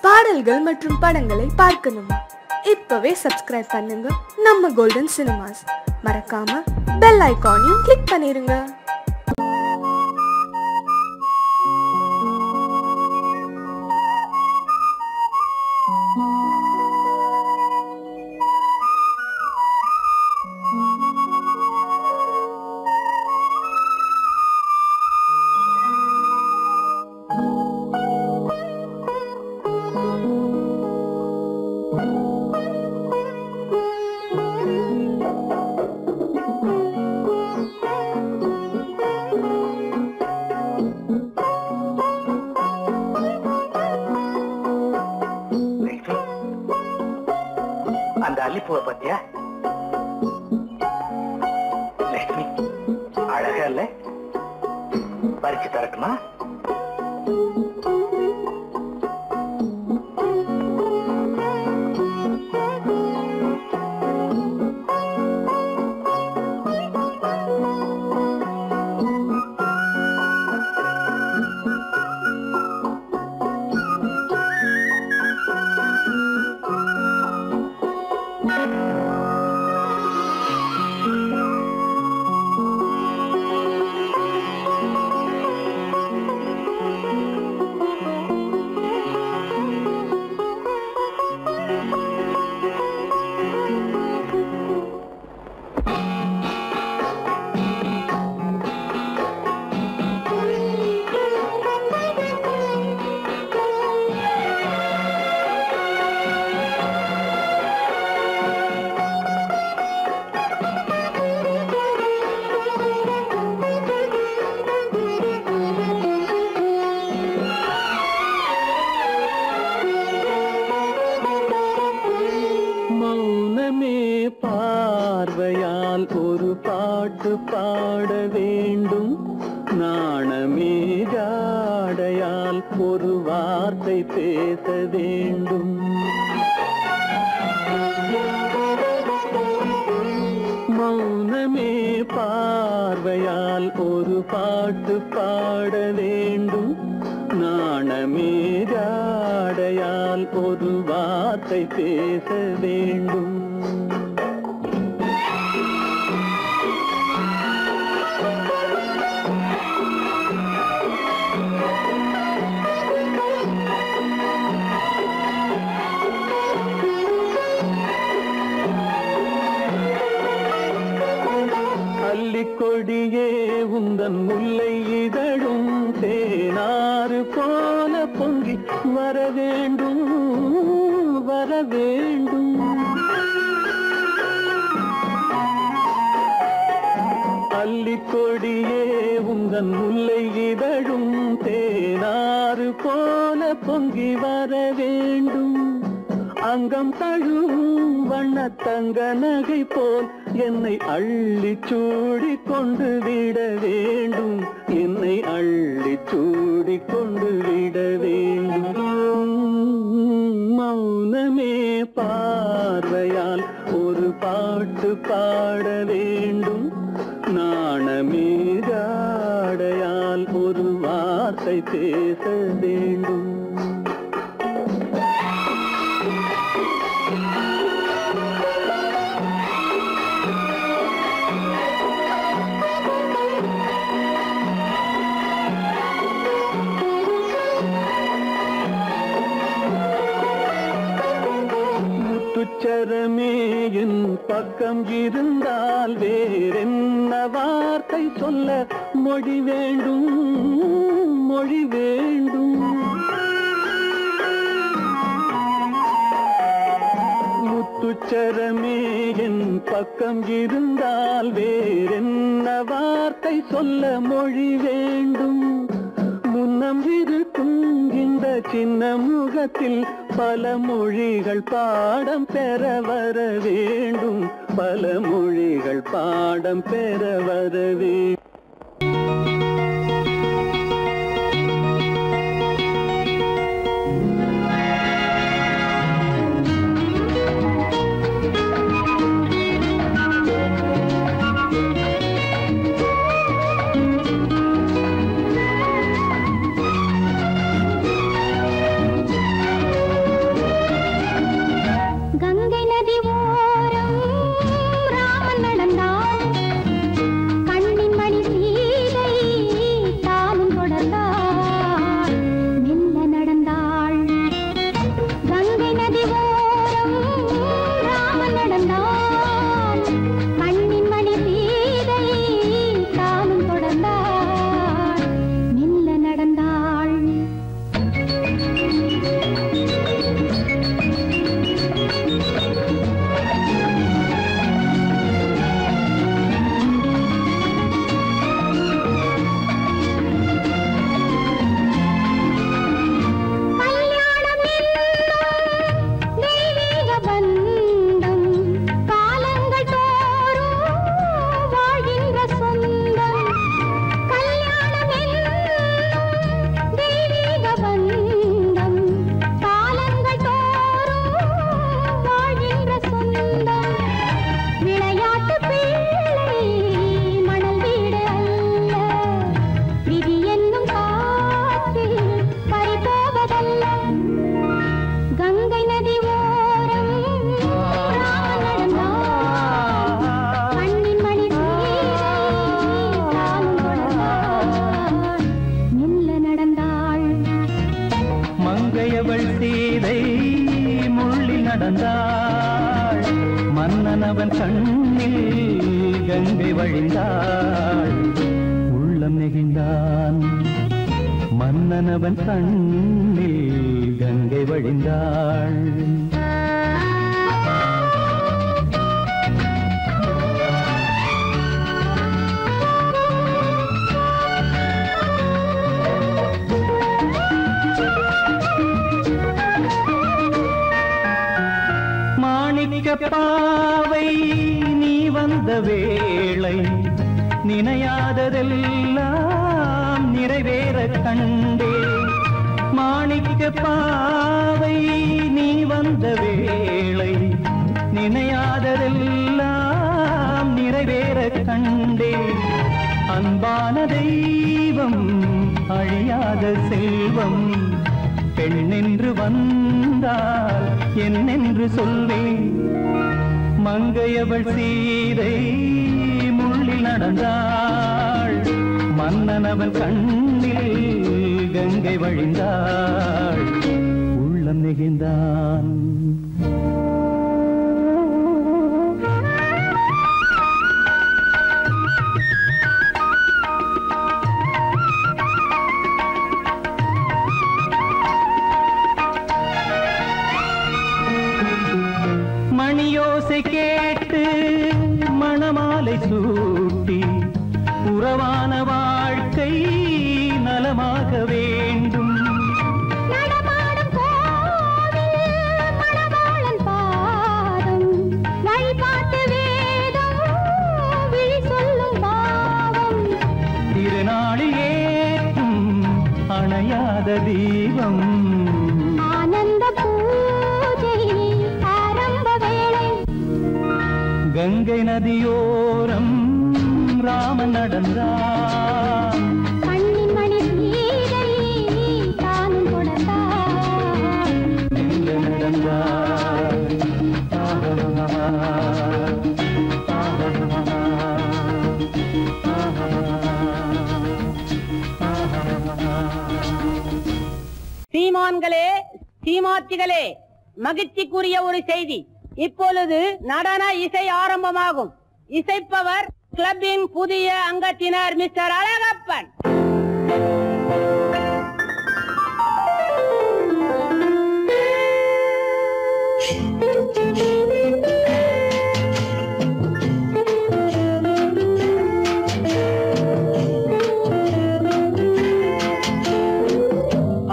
பாடல்கள் மற்றும் படங்களை பார்க்கணுமா? இப்பவே சப்ஸ்கிரைப் பண்ணுங்க நம்ம கோல்டன் சினிமாஸ். மறக்காம பெல் ஐகானையும் கிளிக் பண்ணிருங்க. அந்த அல்லிப்பூவை பத்தியா லட்சுமி? அழகா இல்ல? பறிச்சு தரட்டுமா? பார்வையால் ஒரு பாட்டு பாட வேண்டும், நாணமே ஜாடையால் ஒரு வார்த்தை பேச வேண்டும். மௌனமே பார்வையால் ஒரு பாட்டு பாட வேண்டும், நாணமே ஜாடையால் ஒரு வார்த்தை பேச வேண்டும். கொடியே உந்தன் முல்லை இதழும் தேனாறு போல பொங்கி வர வேண்டும், வர வேண்டும். அல்லிக்கொடியே உந்தன் முல்லை இதழும் தேனாறு போல பொங்கி வர வேண்டும். அங்கம் தழுவும் வண்ணத்தங்க நகை போல் என்னை அள்ளி சூடி கொண்டு விட வேண்டும், என்னை அள்ளி சூடி கொண்டு விட வேண்டும். மௌனமே பார்வையால் ஒரு பாட்டு பாட வேண்டும், நாணமே ஜாடையால் ஒரு வார்த்தை பேச வேண்டும். முத்துச்சரமே என் பக்கம் இருந்தால் வேறென்ன வார்த்தை சொல்ல மொழி வேண்டும், மொழி வேண்டும். முத்துச்சரமே என் பக்கம் இருந்தால் வேறென்ன வார்த்தை சொல்ல மொழி வேண்டும். முன்னம் இருக்கும் இந்த சின்ன முகத்தில் பல மொழிகள் பாடம் பெற வர வேண்டும், பல மொழிகள் பாடம் பெற வர வேண்டும். நடந்தாள் மன்னனவன் கண்ணில் கங்கை வழிந்தாள் உள்ளம் நெகிழ்ந்தான் மன்னனவன் கண்ணில் கங்கை வழிந்தாள் பாவை நீ வந்த வேளை நினையாததெல்லாம் நிறைவேற கண்டே மாணிக்க பாவை நீ வந்த வேளை நினையாததெல்லாம் நிறைவேற கண்டே அன்பான தெய்வம் அழியாத செல்வம் பெண்ணென்று வந்தால் என்னென்று சொல்வேன் மங்கையவள் சீதை முள்ளில் நடந்தாள் மன்னனவன் கண்ணில் கங்கை வழிந்தாள் உள்ளம் நெகிழ்ந்தான் மணியோசை கேட்டு மணமாலை சூட்டி உறவான வாழ்க்கை நலமாக வேண்டும் திருநாளில் ஏற்றும் அணையாத தீபம் கங்கை நதியோரம் ராமன் நடந்தான் மணி சீதை தானும் கொடுத்தான் நடந்தான் சீமான்களே சீமாத்திகளே மகிழ்ச்சிக்குரிய ஒரு செய்தி இப்பொழுது நடன இசை ஆரம்பமாகும் இசைப்பவர் கிளப்பின் புதிய அங்கத்தினர் மிஸ்டர் அழகப்பன்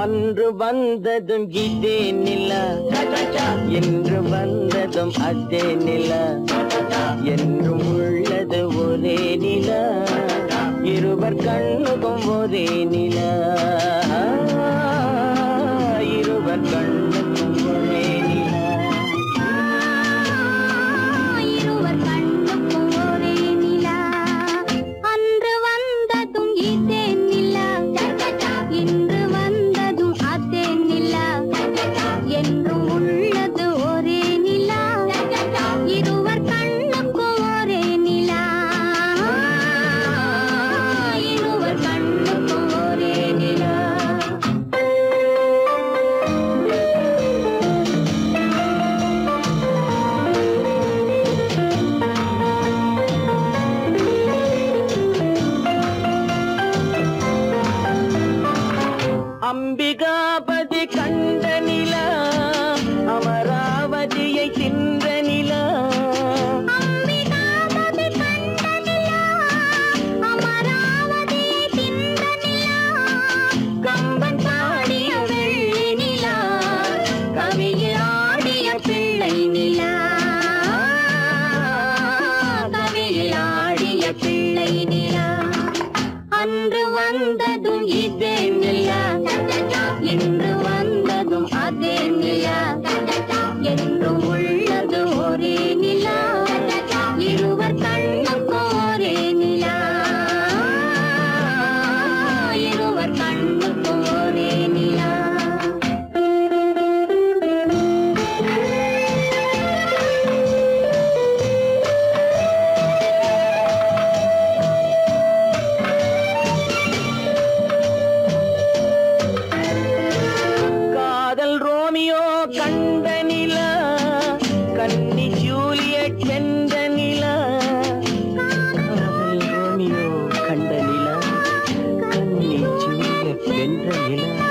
அன்று வந்ததும் இதே நிலா என்று வந்ததும் அதே நிலா என்றும் உள்ளது ஒரே நிலா இருவர் கண்ணுக்கும் ஒரே நிலா இருவர் கண்ணுக்கும் ஒரே நிலா இருவர் கண்ணுக்கும் ஒரே நிலா அன்று வந்ததும் இதே நிலா இன்று வந்ததும் அதே நிலா என்றும் உள்ளது ஒரே நிலா இருவர் கண்ணுக்கும் ஒரே நிலா இருவர் கண்ணுக்கும் ஒரே நிலா அம்பிகாபதி கண்ட நிலா அமராவதியை தின்ற நிலா அம்பிகாபதி கண்ட நிலா அமராவதியை தின்ற நிலா கம்பன் பாடிய வெள்ளி நிலா கவியில் ஆடிய பிள்ளை நிலா கவியில் ஆடிய பிள்ளை நிலா அன்று வந்ததும் இதே நிலா இன்று வந்ததும் அதே நிலா என்றும் உள்ளது ஒரே நிலா இருவர் கண்ணுக்கும் ஒரே நிலா இருவர் கண்ணுக்கும் ஒரே நிலா காதல் ரோமியோ கண்ட நிலா கன்னி ஜூலியட் வென்ற நிலா காதல் ரோமியோ கண்ட நிலா கன்னி ஜூலியட் வென்ற நிலா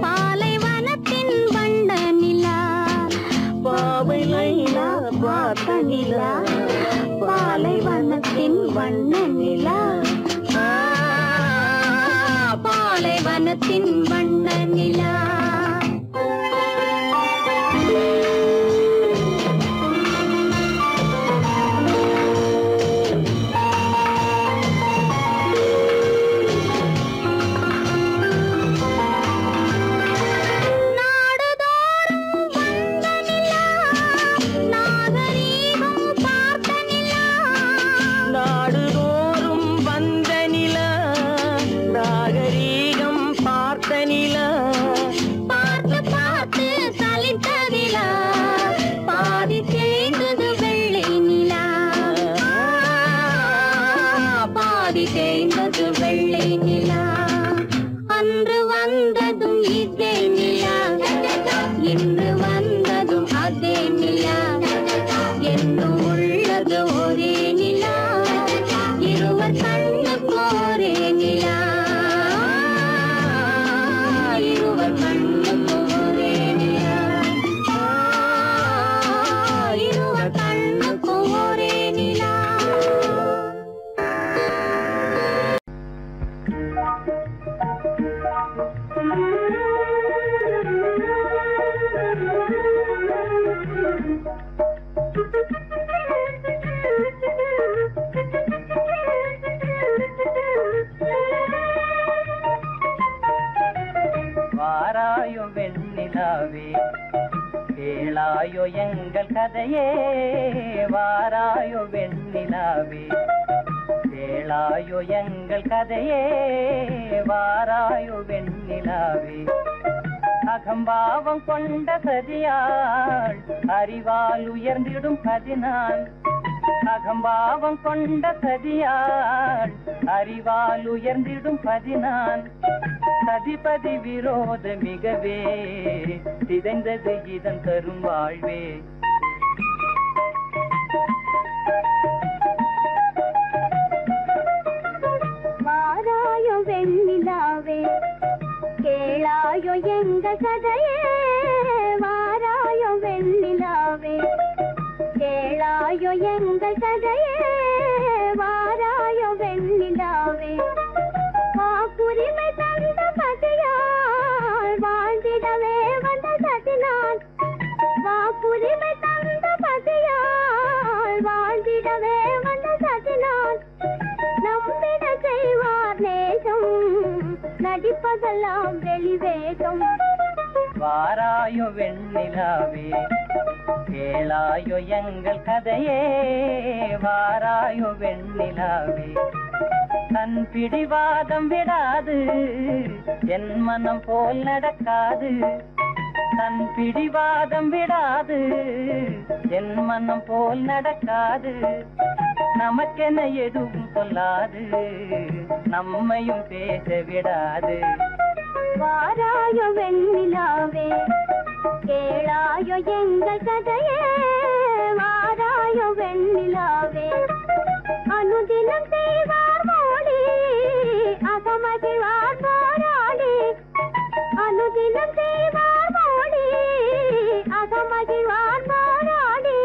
பாலைவனத்தின் வண்ண நிலா பாலைவனத்தின் வண்ண நிலா வாராயோ வெண்ணிலாவே கேளாயோ எங்கள் கதையே வாராயோ வெண்ணிலாவே கேளாயோ எங்கள் கதையே வாராயோ வெண்ணிலாவே அகம்பாவம் கொண்ட சதியாள் அறிவால் உயர்ந்திடும் பதினான் அகம்பாவம் கொண்ட சதியாள் அறிவால் உயர்ந்திடும் பதினான் சதிபதி விரோத மிகவே சிதைந்தது இதன் தரும் வாழ்வே வாராயோ வெண்ணிலாவே கேளாயோ எங்கள் கதையே வாராயோ வெண்ணிலாவே கேளாயோ எங்கள் கதையே வாராயோ வெண்ணிலாவே வாக்குரிமை தந்த பதியால் வாழ்ந்திடவே வந்த சதினான் வாக்குரிமை தந்த பதியால் வாழ்ந்திடவே வந்த சதினான் நம்பிட செய்வார் நேசம் நடிப்பதெல்லாம் வெளிவேகம் வாராயோ வெண்ணிலாவே கேளாயோ எங்கள் கதையே வாராயோ வெண்ணிலாவே தன் பிடிவாதம் விடாது என் மனம் போல் நடக்காது தன் பிடிவாதம் விடாது என் மனம் போல் நடக்காது நமக்கென எதுவும் சொல்லாது நம்மையும் பேச விடாது வாராயோ வெண்ணிலாவே கேளாயோ எங்கள் கதையே வாராயோ வெண்ணிலாவே அனுதினம் செய்வார் மோடி அகமகிழ்வார் போராடி அனுதினம் செய்வார் மோடி அகமகிழ்வார் போராடி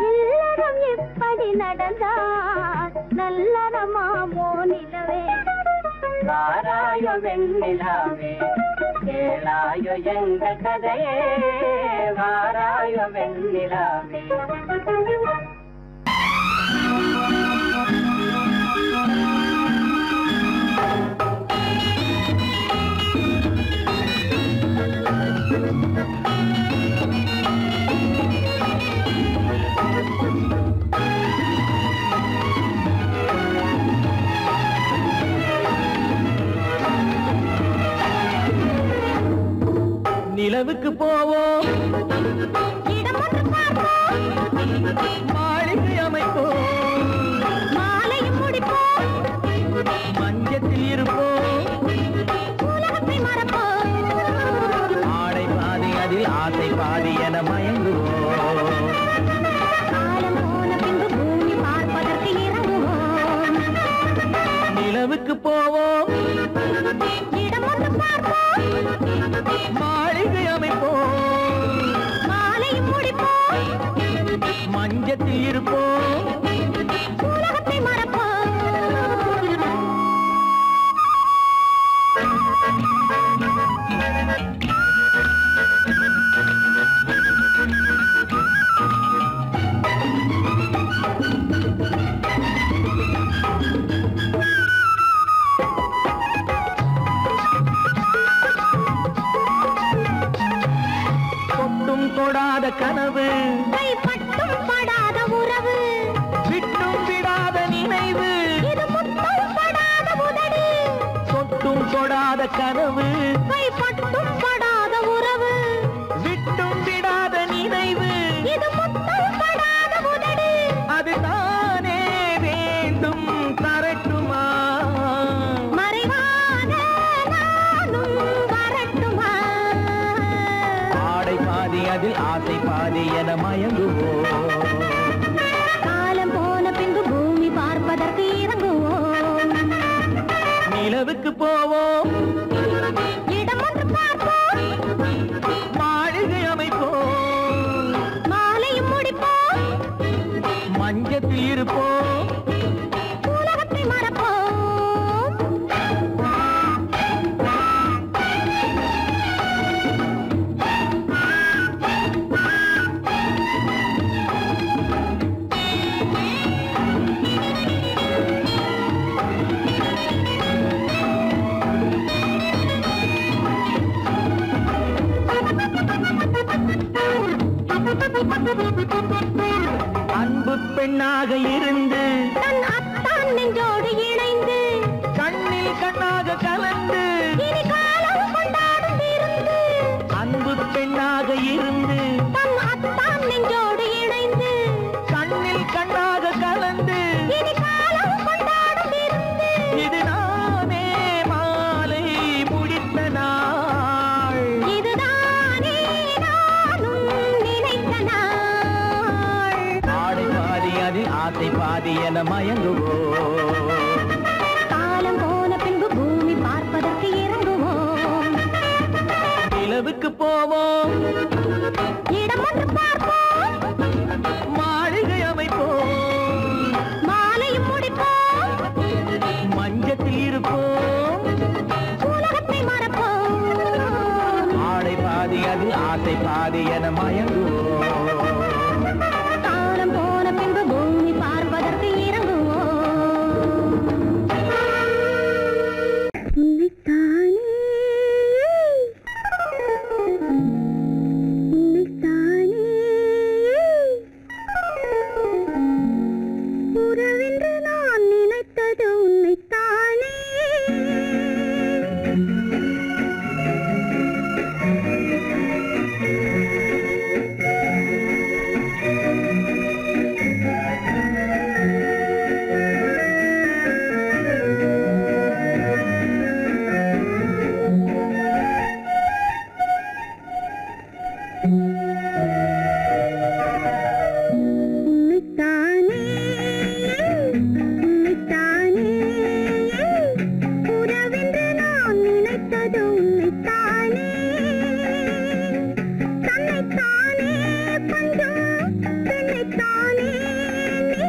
இல்லறம் இப்படி நடந்தார் நல்லறமாமோ நிலவே வாராயோ வெண்ணிலாவே கேளாயோ எங்கள் கதையே வாராயோ வெண்ணிலாவே நிலவுக்கு போவோம் மாளிகை அமைப்போம் மாலையும் முடிப்போம் மஞ்சத்தில் இருப்போம் உலகத்தை மறப்போம் பாதி என மயங்குவோம். காலம் போன பின்பு பூமி பார்ப்பதற்கு இறங்குவோம். நிலவுக்கு போவோம், இடம் ஒன்று பார்ப்போம், மாளிகை அமைப்போம், மாலையும் முடிப்போம், மஞ்சத்தில் இருப்போம், உலகத்தை மறப்போம். தொட்டும் தொடாத கனவு, கைப்பட்டும் படாத உறவு, விட்டும் விடாத நினைவு, இது முத்தம் படாத உதடு, தொட்டும் தொடாத கனவு, கைப்பட்டும் படாத உறவு, விட்டும் விடாத நினைவு, இது முத்தம் படாத உதடு. அது தானே வேண்டும் தரட்டுமா? மறைவான நானும் வரட்டுமா? ஆடை பாதி அதில் ஆசை பாதி என மயங்குவோம். காலம் போன பின்பு பூமி பார்ப்பதற்கு இறங்குவோம். நிலவுக்கு போவோம், இடம் ஒன்று பார்ப்போம், மாளிகை அமைப்போம், மாலையும் முடிப்போம், மஞ்சத்தில் இருப்போம், உலகத்தை மறப்போம். அன்பு பெண்ணாக இருந்து தன் அத்தான் நெஞ்சோடு இணைந்து கண்ணில் கண்ணாக கலந்து, இனி காலம் கொண்டாடும் விருந்து. அன்பு பெண்ணாக இருந்து தன் அத்தான் நெஞ்சோடு இணைந்து கண்ணில் கண்ணாக கலந்து, இனி காலம் கொண்டாடும் விருந்து. இது நானே மாலை முடித்த நாள். இதுதானே நானும் நினைத்த நாள். ஆடை பாதி அதில் ஆசை பாதி என மயங்குவோம். காலம் போன பின்பு பூமி பார்ப்பதற்கு இறங்குவோம். நிலவுக்கு போவோம், இடம் ஒன்று பார்ப்போம், மாளிகை அமைப்போம், மாலையும் முடிப்போம், மஞ்சத்தில் இருப்போம், உலகத்தை மறப்போம். ஆடை பாதி அதில் ஆசை பாதி என மயங்குவோம். காலம் போன பின்பு பூமி பார்ப்பதற்கு இறங்குவோம். உன்னைத்தானே உன்னைத்தானே உறவென்று நான் நினைத்தது உன்னைத்தானே. உன்னைத்தானே உன்னைத்தானே உறவென்று நான் நினைத்தது உன்னைத்தானே. தன்னைத்தானே பஞ்சம் தன்னைத்தானே நீ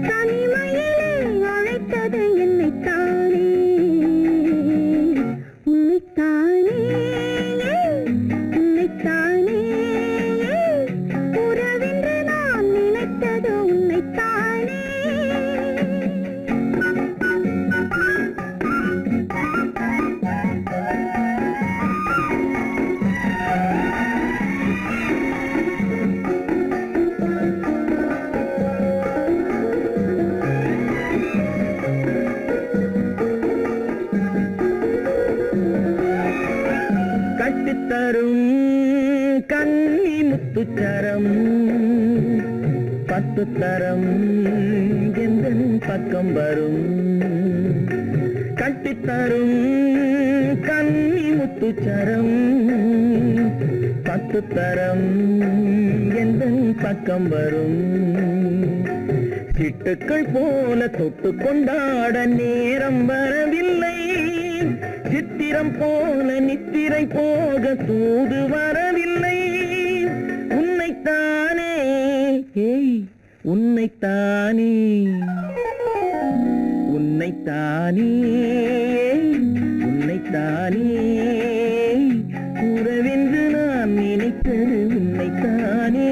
தனிமையிலே அழைத்தது என்னைத்தானே. உன்னைத்தானே உன்னைத்தானே உறவென்று நான் நினைத்தது உன்னைத்தானே. கட்டித்தரும் கன்னி முத்துச்சரம், 10 தரம் எந்தன் பக்கம் வரும். கட்டித்தரும் கன்னி முத்துச்சரம், காத்துத்தரம் எந்தன் பக்கம் வரும் சிட்டுக்கள் போல தொட்டு கொண்டாட நேரம் வரவில்லை சித்திரம் போல நித்திரை போக தூது வரவில்லை உன்னைத்தானே உன்னைத்தானே உன்னைத்தானே உன்னைத்தானே உறவென்று நான் நினைத்தது உன்னைத்தானே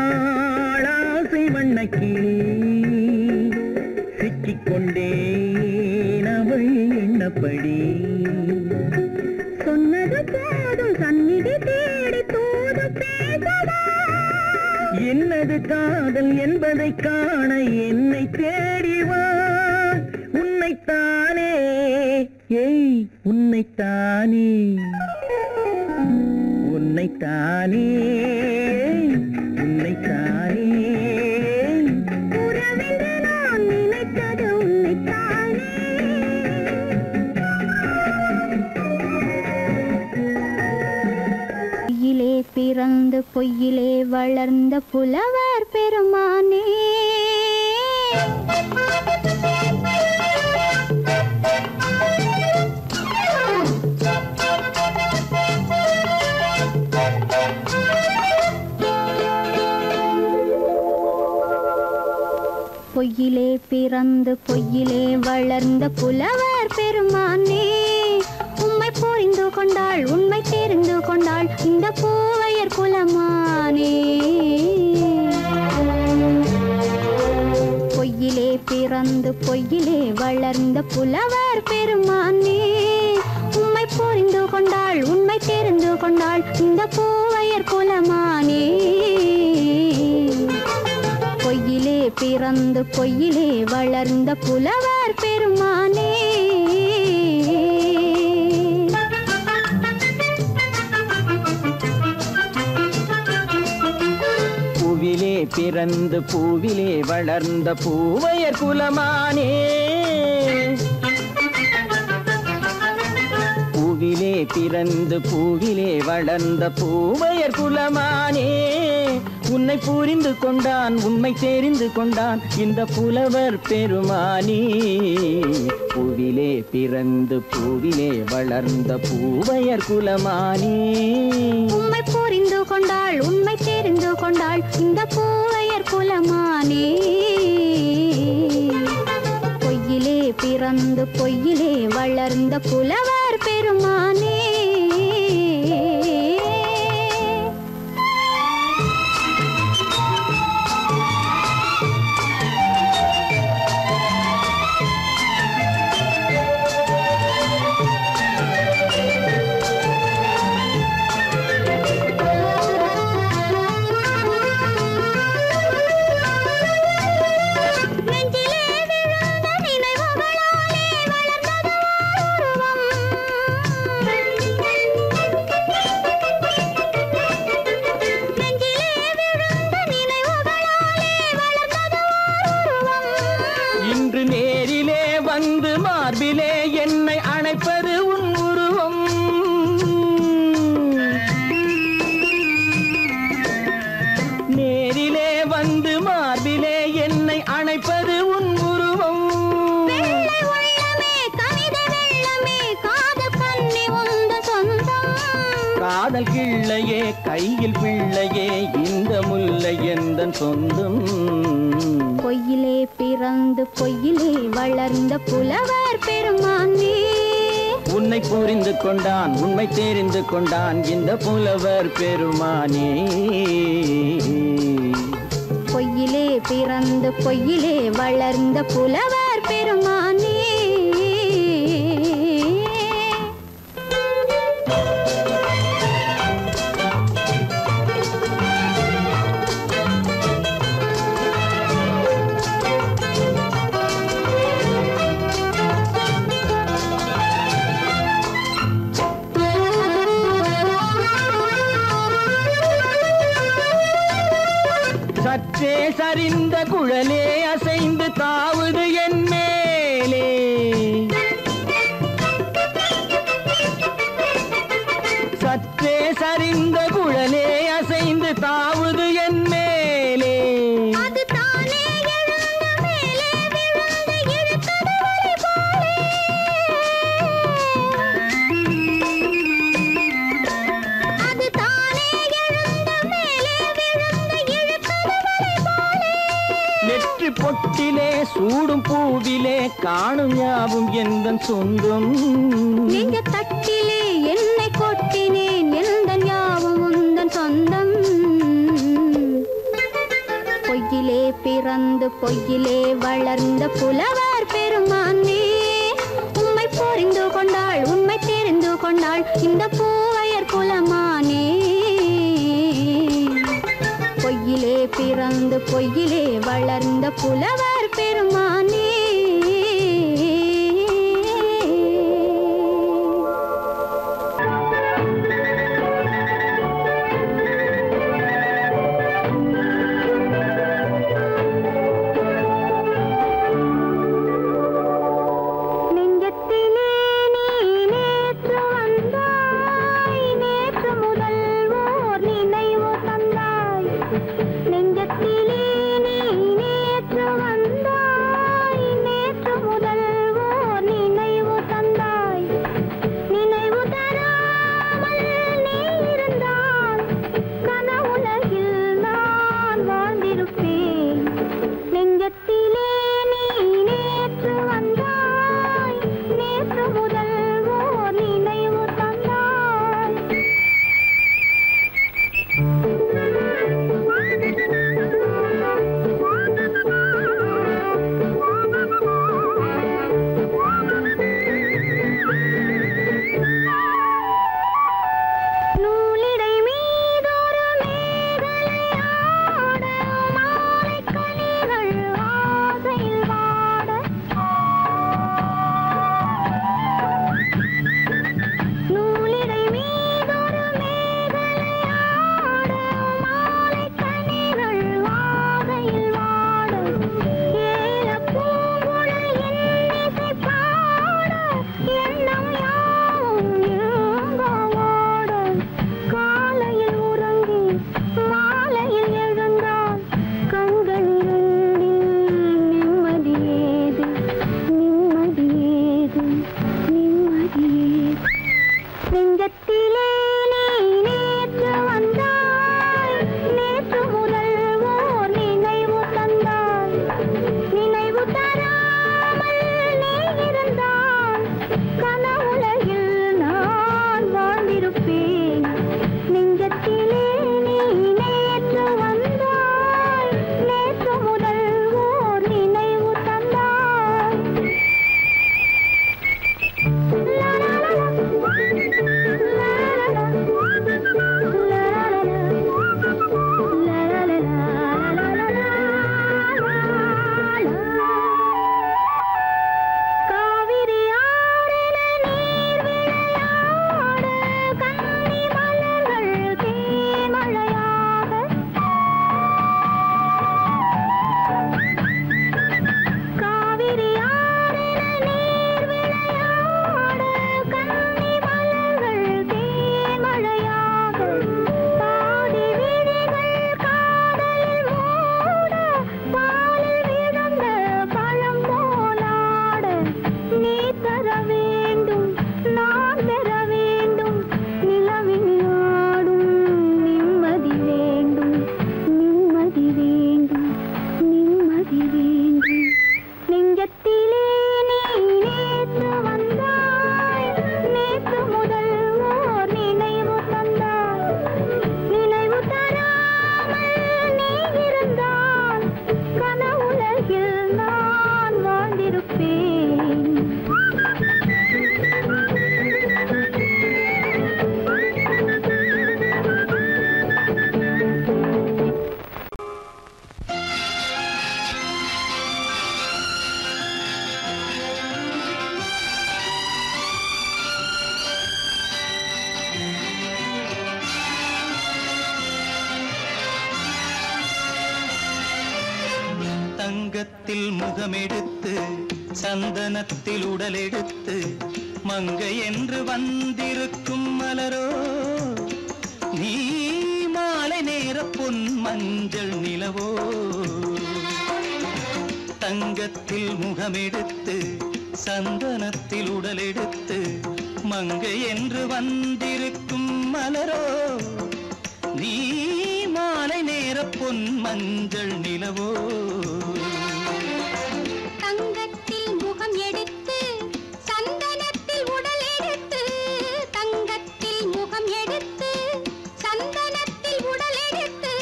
வட்டமிட்டாளாசை வண்ணக்கிளி சிக்கிக்கொண்டேன் அவள் எண்ணப்படி சொன்னது போதும் சந்நிதி தேடி தூது பேசவா என்னது காதல் என்பதை காண என்னை தேடிவா உன்னைத்தானே உன்னைத்தானே உன்னைத்தானே உன்னைத்தானே உறவென்று நான் நினைத்தது உன்னைத்தானே பொய்யிலே பிறந்து பொய்யிலே வளர்ந்த புலவர் பெருமானே பொய்யிலே பிறந்து பொய்யிலே வளர்ந்த புலவர் பெருமானே உம்மை புரிந்து கொண்டாள் உண்மை தெரிந்து கொண்டாள் இந்த பூவையர் குலமானே பொய்யிலே பிறந்து பொய்யிலே வளர்ந்த புலவர் பெருமானே உம்மை புரிந்து கொண்டாள் உண்மை தெரிந்து கொண்டாள் இந்த பூவையர் குலமானே பொய்யிலே பிறந்து பொய்யிலே வளர்ந்த புலவர் பெருமானே பூவிலே பிறந்து பூவிலே வளர்ந்த பூவையர் குலமானே பூவிலே பிறந்து பூவிலே வளர்ந்த பூவையர் குலமானே உன்னை புரிந்து கொண்டான் உண்மை தெரிந்து கொண்டான் இந்த புலவர் பெருமானே பூவிலே பிறந்து பூவிலே வளர்ந்த பூவையர் குலமானே உம்மை புரிந்து கொண்டாள் உண்மை தெரிந்து கொண்டாள் இந்த பூவையர் குலமானே பொய்யிலே பிறந்து பொய்யிலே வளர்ந்த புலவர் பெருமானே இன்று நேரிலே வந்து மார்பிலே என்னை அணை பிள்ளையே கையில் பிள்ளையே இந்த முல்லை எந்தன் சொந்தம். பொய்யிலே பிறந்து பொய்யிலே வளர்ந்த புலவர் பெருமானே. உன்னை புரிந்து கொண்டான் உண்மை தெரிந்து கொண்டான் இந்த புலவர் பெருமானே. பொய்யிலே பிறந்து பொய்யிலே வளர்ந்த புலவர் பெருமானே. சற்றே சரிந்த குழலே அசைந்து தாவுது என் மேலே. சற்றே சரிந்த குழலே அசைந்து தாவுது என் மேலே. அது தானே எழுந்த மேலே விழுந்து இழுத்தது வலை போலே. அது தானே எழுந்த மேலே விழுந்து இழுத்தது வலை போலே. நெற்றி பொட்டிலே சூடும் பூவிலே காணும் யாவும் எந்தன் சொந்தம். நெஞ்ச தட்டிலே என்னை கொட்டினேன் எந்தன் யாவும் உந்தன் சொந்தம். பொய்யிலே பிறந்து பொய்யிலே வளர்ந்த புலவர் பெருமானே. உம்மை புரிந்து கொண்டாள் உண்மை தெரிந்து கொண்டாள் இந்த பூவையர் குலமானே. பொய்யிலே பிறந்து பொய்யிலே வளர்ந்த புலவர் பெருமானே. நெஞ்சத்திலே நீ நேற்று வந்தாய், நேற்று முதல் ஓர் நினைவு தந்தாய். நெஞ்சத்திலே நீ நேற்று வந்தாய். தங்கத்தில் முகமெடுத்து சந்தனத்தில் உடலெடுத்து மங்கை என்று வந்திருக்கும் மலரோ நீ மாலை நேர பொன் மஞ்சள் நிலவோ தங்கத்தில் முகமெடுத்து சந்தனத்தில் உடலெடுத்து மங்கை என்று வந்திருக்கும் மலரோ நீ மாலை நேர பொன் மஞ்சள் நிலவோ தங்கத்தில் முகம் எடுத்து சந்தனத்தில் உடல் எடுத்து தங்கத்தில் முகம் எடுத்து சந்தனத்தில் உடல் எடுத்து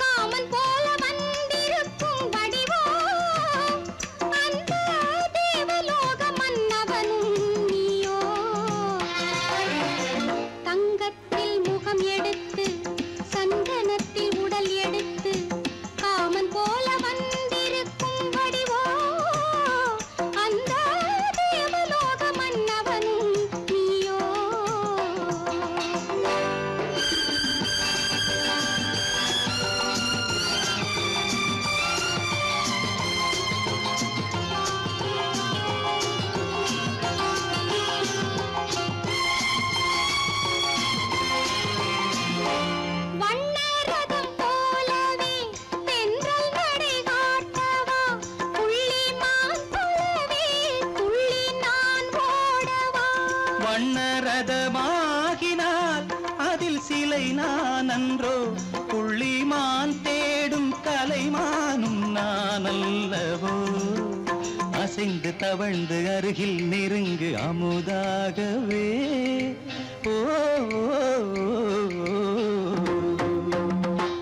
காமன் போல வந்திருக்கும் வடிவோ அந்த தேவலோக மன்னவனும் நீயோ தங்கத்தில் முகம் எடுத்து சந்தனத்தில் உடல் எடுத்து காமன் போல வந்திருக்கும் வடிவோ அந்த தேவலோக மன்னவனும் நீயோ வண்ணரதம் போலவே தென்றல் நடை காட்டவா புள்ளிமான் போலவே துள்ளி நான் ஓடவா வண்ணரதமாகினால் அதில் சிலை நான் அன்றோ புள்ளிமான் தேடும் கலைமானும் நான் அல்லவோ அசைந்து தவழ்ந்து அருகில் நெருங்கு அமுதாகவே ஓ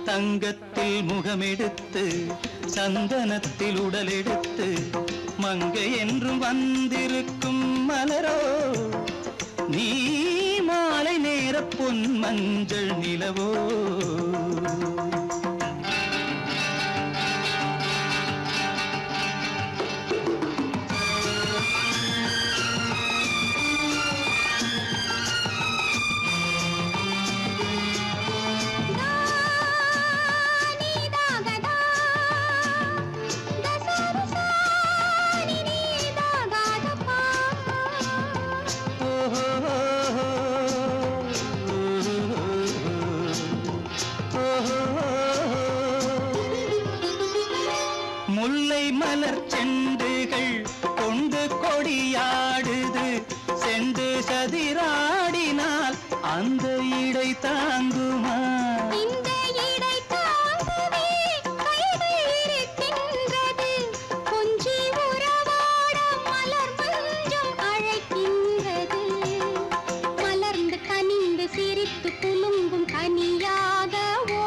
தங்கத்தில் முகமெடுத்து சந்தனத்தில் உடலெடுத்து மங்கை என்றும் வந்திருக்கும் மலரோ நீ மாலை நேர பொன் மஞ்சள் நிலவோ முல்லை மலர் செண்டுகள் கொண்டு கொடியாடுது செண்டு சதிராடினால் அந்த இடை தாங்குமா இந்த இடை தாங்கவே கைகள் இருக்கின்றது கொஞ்சி உறவாட மலர் மஞ்சம் அழைக்கின்றது மலர்ந்து கனிந்து சிரித்து குலுங்கும் கனியாகவோ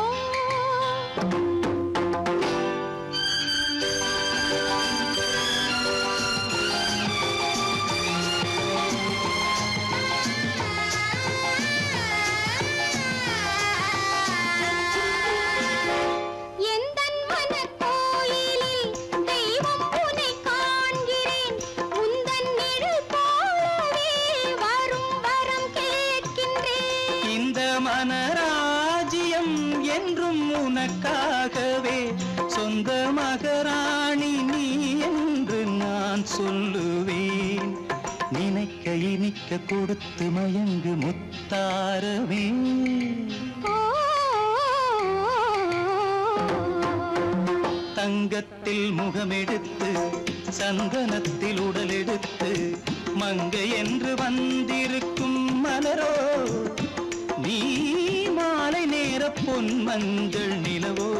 எந்தன் மனக்கோயிலில் தெய்வம் உன்னை காண்கிறேன் உந்தன் நிழல் போலவே வரும் வரம் கேட்கின்றேன் இந்த மனராஜ்யம் என்றும் உனக்காகவே சொந்த மகராணி நீ என்று நான் சொல்லுவேன் நினைக்க இனிக்க கொடுத்து மயங்கு முத்தாரவே தங்கத்தில் முகமெடுத்து சந்தனத்தில் உடலெடுத்து மங்கை என்று வந்திருக்கும் மலரோ நீ மாலை நேர பொன் மஞ்சள் நிலவோ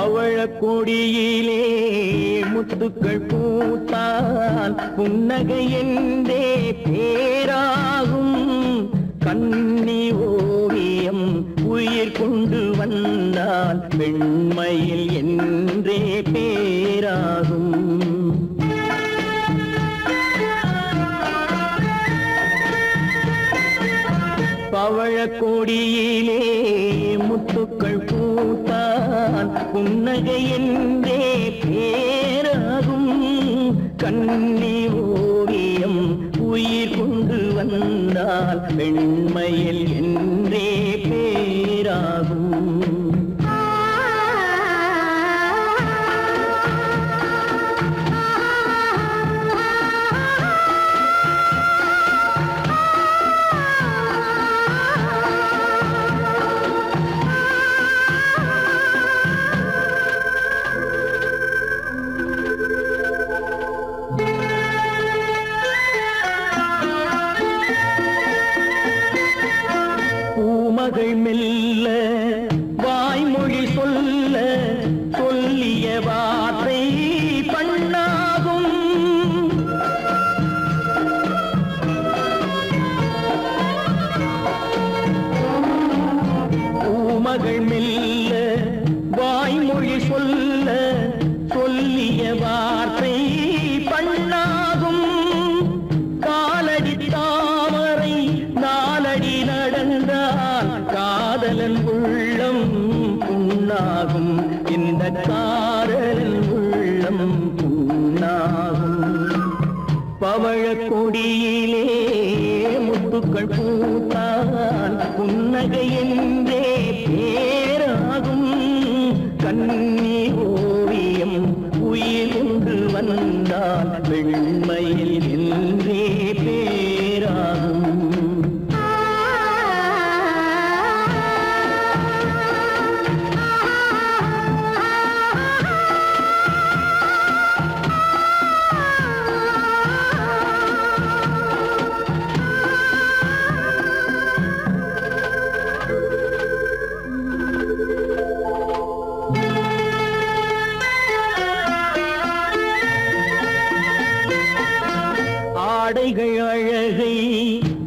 பவழக்கொடியிலே முத்துக்கள் பூத்தால் புன்னகை என்றே பேராகும். கண்ணி ஓவியம் உயிர் கொண்டு வந்தால் வெண்மையில் என்றே பேராகும். பவழக்கொடியிலே முத்துக்கள் பூத்தால் புன்னகை என்றே பேராகும். கண்ணி ஓவியம் உயிர் கொண்டு வந்தால் வெண்மையில் என்றே பேராகும். பூமகள் மெல்ல வாய்மொழி சொல்ல சொல்லிய வார்த்தை பண்ணாகும். பூமகள் மெல்ல வாய்மொழி சொல்ல சொல்லிய வார்த்தை பண்ணாகும். காலடி தாமரை நாலடி நடந்தால் காதலன் உள்ளம் புண்ணாகும். இந்த காதலன் உள்ளம் புண்ணாகும். பவழக்கொடியிலே முத்துக்கள் பூத்தால் புன்னகை என்றே பேராகும். கண்ணி ஓவியம் உயிர் கொண்டு வந்தால் வெண்மையில் என்றே பேராகும். ஆடைகள் அழகை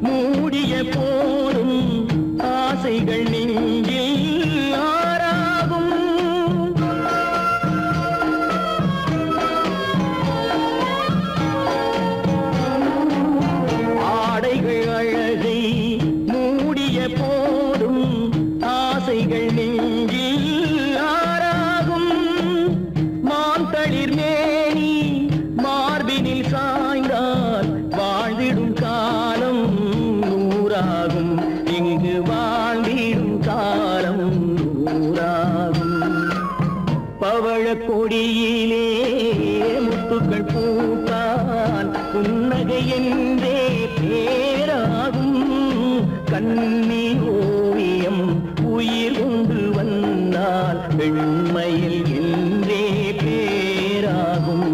மூடிய போதும் ஆசைகள் நெஞ்சில் ஆறாகும். ஆடைகள் அழகை மூடிய போதும் ஆசைகள் நெஞ்சில் ஆறாகும். மாந்தளிர் மேனி மார்பினில் சாய்ந்தால் வாழ்ந்திடும் காலம் நூறாகும். இங்கு வாழ்ந்திடும் காலம் நூறாகும். பவழக்கொடியிலே முத்துக்கள் பூத்தால் புன்னகை என்றே பேராகும். கண்ணி ஓவியம் உயிர் கொண்டு வந்தால் வெண்மையில் என்றே பேராகும்.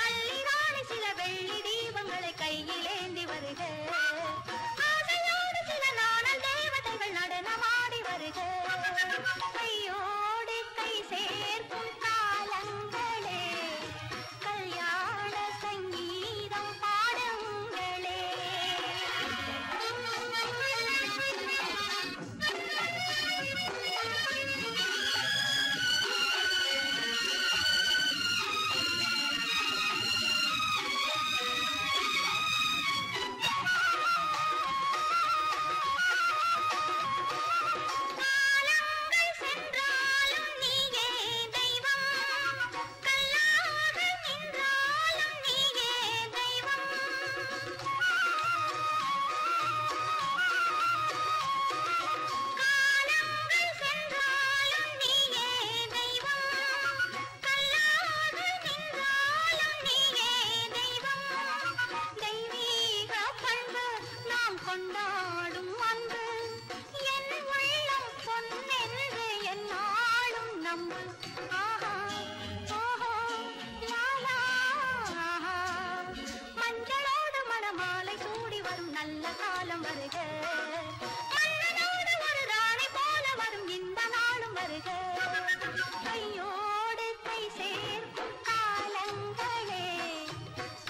அள்ளி நாடு சில வெள்ளி தீபங்களை கையிலேந்தி வருக. கொண்டாடும் அன்று என் உள்ளம் பொன்னென்று என்னாலும் நம்பு. ஆஹா ஓஹோ லாலா ஆஹா. மஞ்சளோடு மணமாலை சூடி வரும் நல்ல காலம் வருக. மன்னனோடு ஒரு ராணி போல வரும் இந்த நாளும் வருக. கையோடு கை சேர்க்கும் காலங்களே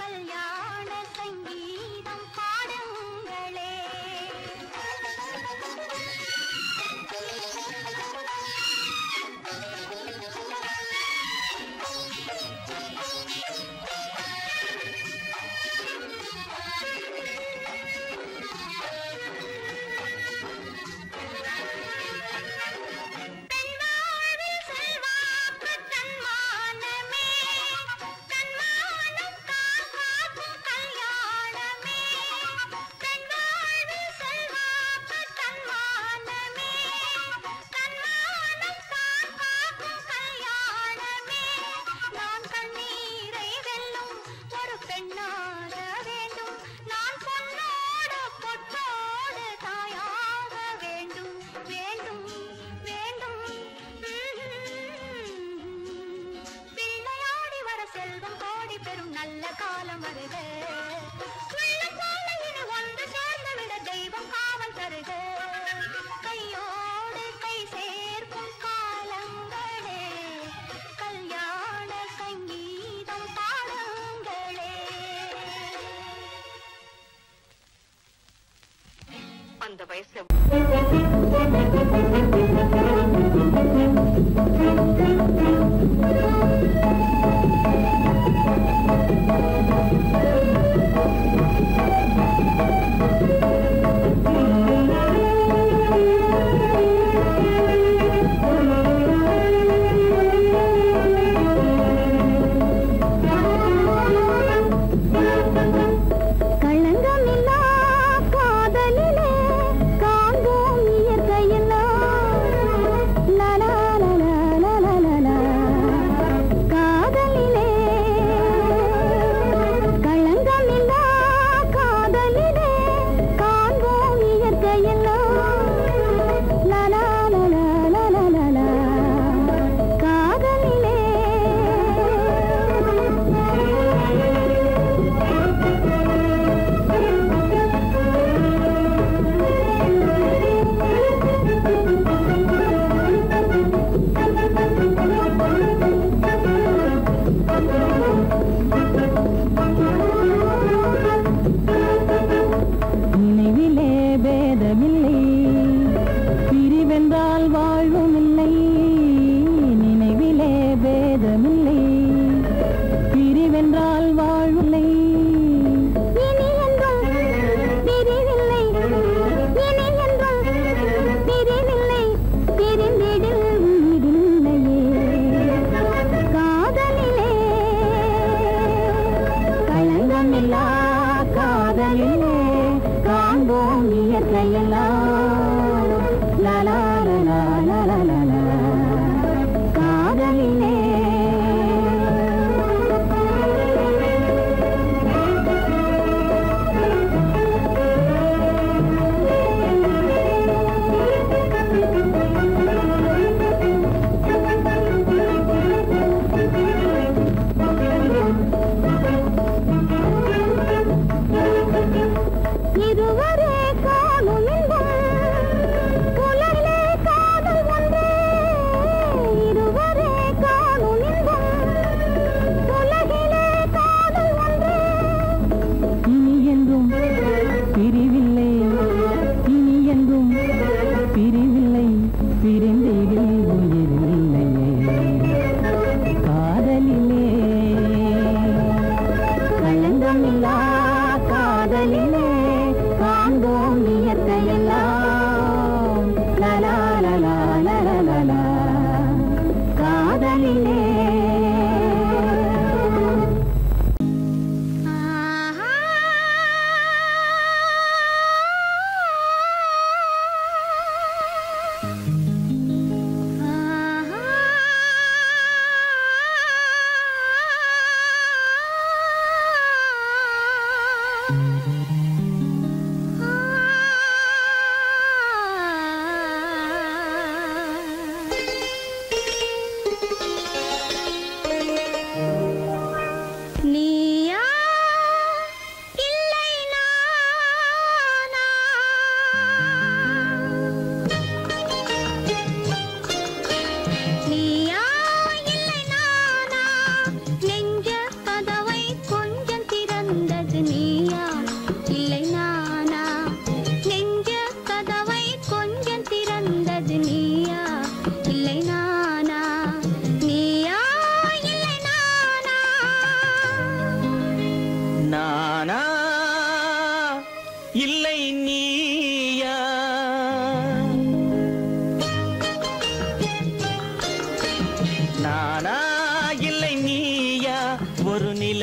கல்யாண சங்கீதம் பாடுங்களே. செல்வம் கோடி பெறும் நல்ல காலம் வருக. உள்ளம் போல இனி ஒன்று சேர்ந்து விட தெய்வம் காவல் தருக. கையோடு கை சேர்க்கும் காலங்களே கல்யாண சங்கீதம் பாடுங்களே. அந்த வயசுல இருவரே காணும்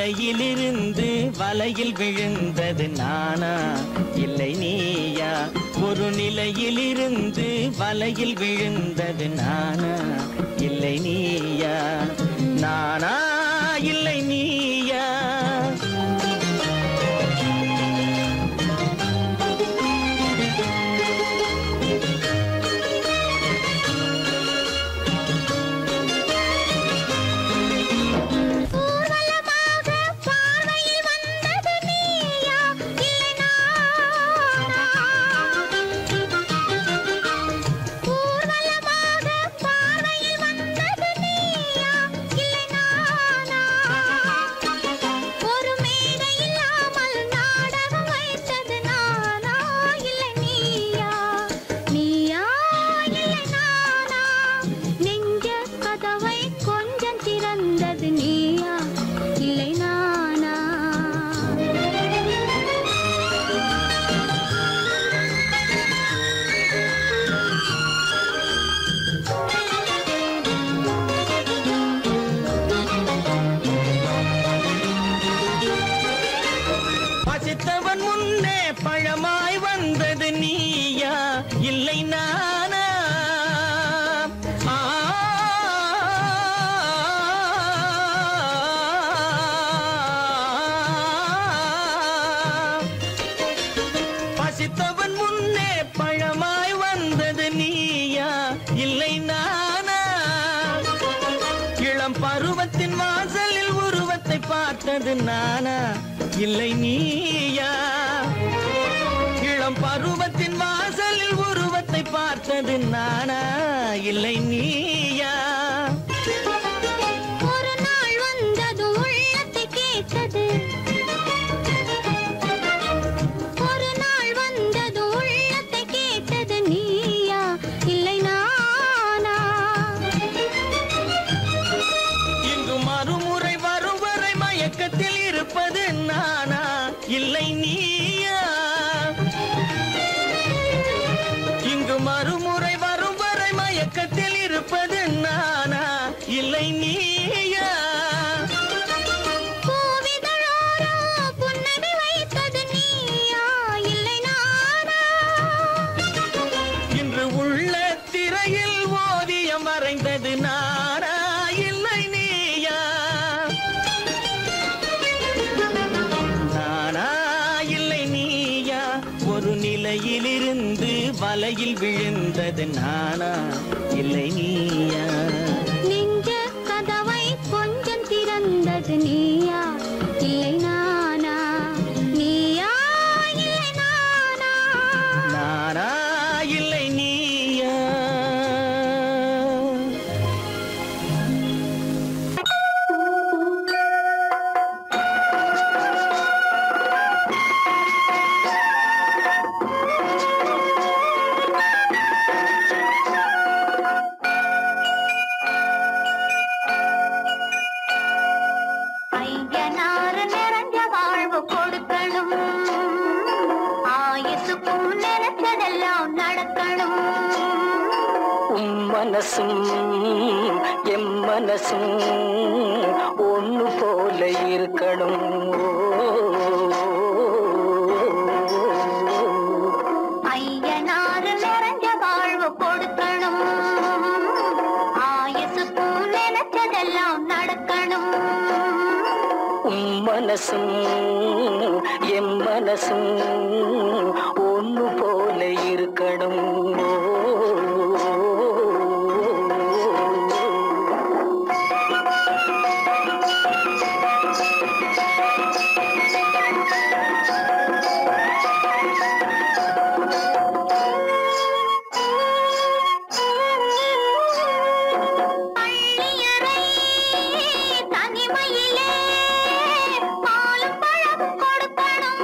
நிலையிலிருந்து வலையில் விழுந்தது நானா இல்லை நீயா? ஒரு நிலையிலிருந்து வலையில் விழுந்தது நானா இல்லை நீயா? நானா இல்லை நீயா? பார்த்தது நானா இல்லை நீயா? இளம் பருவத்தின் வாசலில் உருவத்தை பார்த்தது நானா இல்லை நீயா? ஒரு நாள் வந்தது உள்ளத்தை கேட்டது, ஒரு நாள் வந்தது உள்ளத்தை கேட்டது நீயா இல்லை நானா? இங்கு மறுமுறை வரும் வரை மயக்கத்தில் இருப்பது நானா இல்லை நீயா? இங்கு மறுமுறை வரும் வரை மயக்கத்தில் இருப்பது நானா இல்லை நீயா? பூவிதழோரோ புன்னகை வைத்தது நீயா இல்லை நானா? இன்று உள்ள திரையில் ஓவியம் வரைந்தது நானா இல்லை நீயா? நானா இல்லை நீயா? ஒரு நிலையிலிருந்து வலையில் விழுந்தது நானா இல்லை நீயா? நெஞ்ச கதவை கொஞ்சம் திறந்தது நீயா இல்லை நானா? நீயா இல்லை நானா? நானா இல்லை நீயா? ஐயனார் நிறைஞ்ச வாழ்வு கொடுக்கணும், ஆயுசுக்கும் நினைச்சதெல்லாம் நடக்கணும். மனசும் எம் மனசும் ஒண்ணு போல இருக்கணும். ஐயனார் நிறைஞ்ச வாழ்வு கொடுக்கணும், ஆயுசுக்கும் நினைச்சதெல்லாம் நடக்கணும். மனசும் எம் மனசும் ஒண்ணு போல இருக்கணும். பள்ளியறை தனிமையிலே பாலும் பழம் கொடுக்கணும்.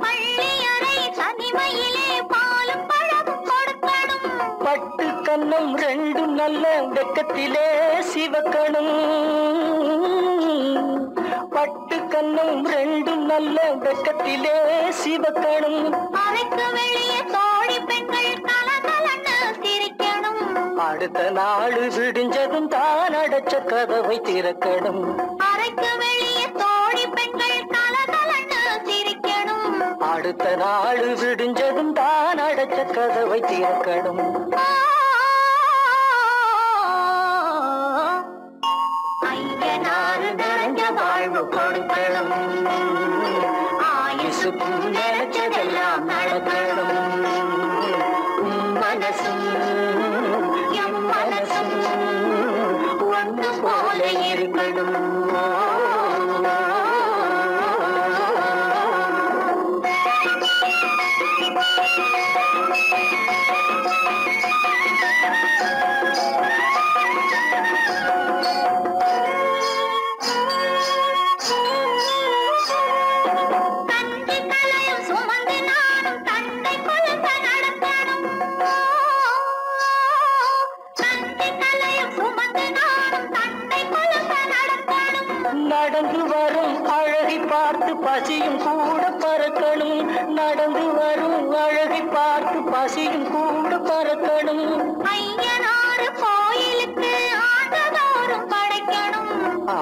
பள்ளியறை தனிமையிலே பாலும் பழம் கொடுக்கணும். பட்டு கண்ணம் ரெண்டும் நல்ல வெக்கத்திலே சிவக்கணும். பட்டு கண்ணம் ரெண்டும் நல்ல வெக்கத்திலே சிவக்கணும். அறைக்கு வெளியே தோழி பெண்கள் கலகலன்னு சிரிக்கணும். அட அடுத்த நாள் விடிஞ்சதும் தான் அடைச்ச கதவை திறக்கணும். அறைக்கு வெளியே தோழி பெண்கள் கலகலன்னு சிரிக்கணும். அடுத்த நாள் விடிஞ்சதும் தான் அடைச்ச கதவை திறக்கணும். ஐயனாறு நிறைஞ்ச வாழ்வு கொடுக்கணும். ஆயுசுக்கும் நினைச்சதெல்லாம் நடக்கணும். மனசும் எம் மனசும் ஒன்று போல இருக்கணும். நடந்து வரும் அழகை பார்த்து பசியும் கூட பறக்கணும். நடந்து வரும் அழகை பார்த்து பசியும் கூட பறக்கணும். ஐயனாறு கோயிலுக்கு ஆண்டதோறும் படைக்கணும்.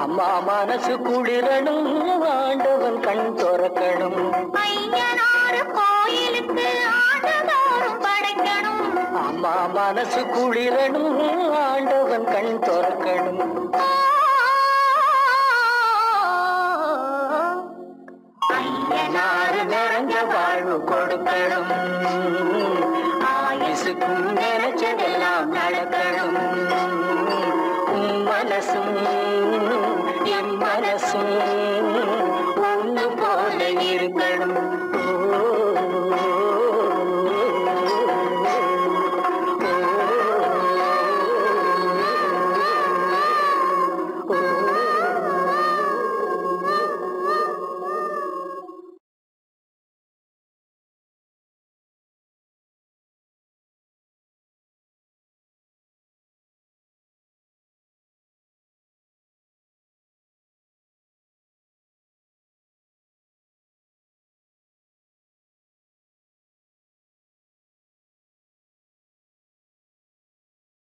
அம்மா மனசு குளிரணும், ஆண்டவன் கண் துறக்கணும். ஐயனாறு கோயிலுக்கு ஆண்டதோறும் படைக்கணும். அம்மா மனசு குளிரணும், ஆண்டவன் கண் துறக்கணும். ஐயனாறு நிறைஞ்ச வாழ்வு கொடுக்கணும். ஆயுசுக்கும் நினைச்சதெல்லாம் நடக்கணும். மனசும் என் மனசும் ஒன்று போல இருக்கணும்.